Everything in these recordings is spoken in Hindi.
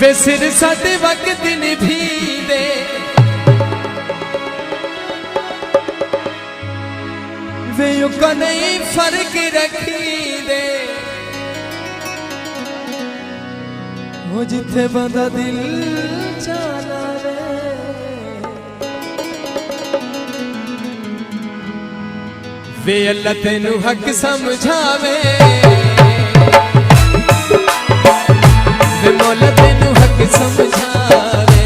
वे सिर साडे वक्त निभी दे वे युग नहीं फर्क रखी दे वो जिथे बंदा दिल चला रे वे अल्लाह तेनू हक समझावे वे मौला तेनू हक समझावे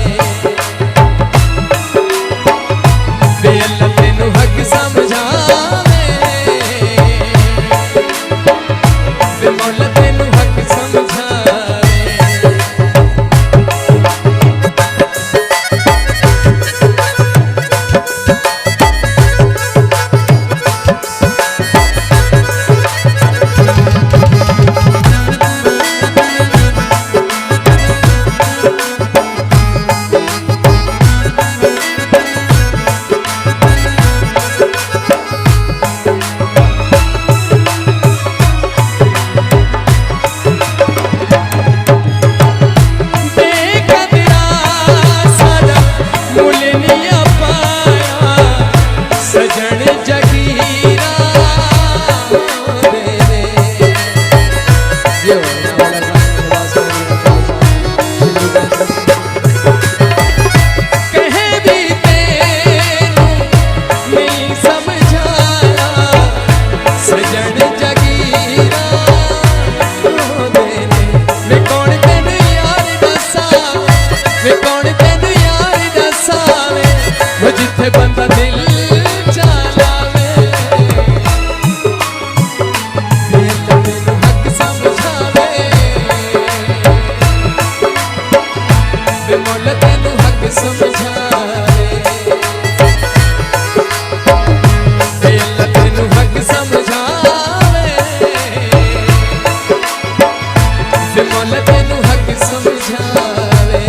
वे अल्लाह तेनू हक समझावे वे मौला तेनू हक समझावे बंदा दिल चलावे तेनू हक समझावे वे मौला तेनू हक समझावे वे अल्लाह तेनू हक समझावे वे मौला तेनू हक समझावे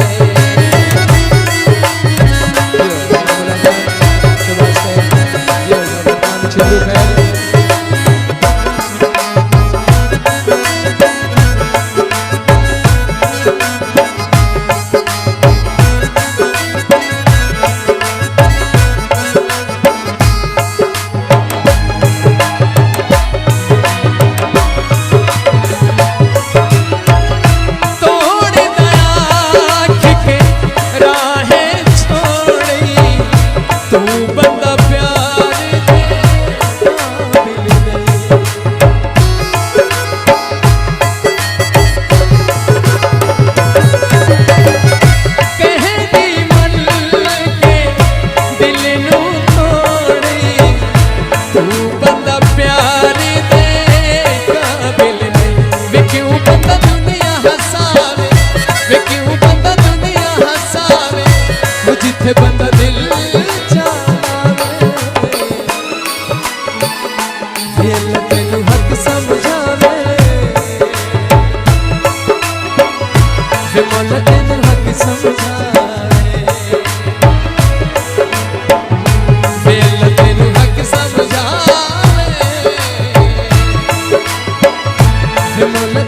बंदा दिल चलावे वे अल्लाह तेनू हक समझावे वे मौला तेनू हक समझावे वे अल्लाह तेनू हक समझावे वे मौला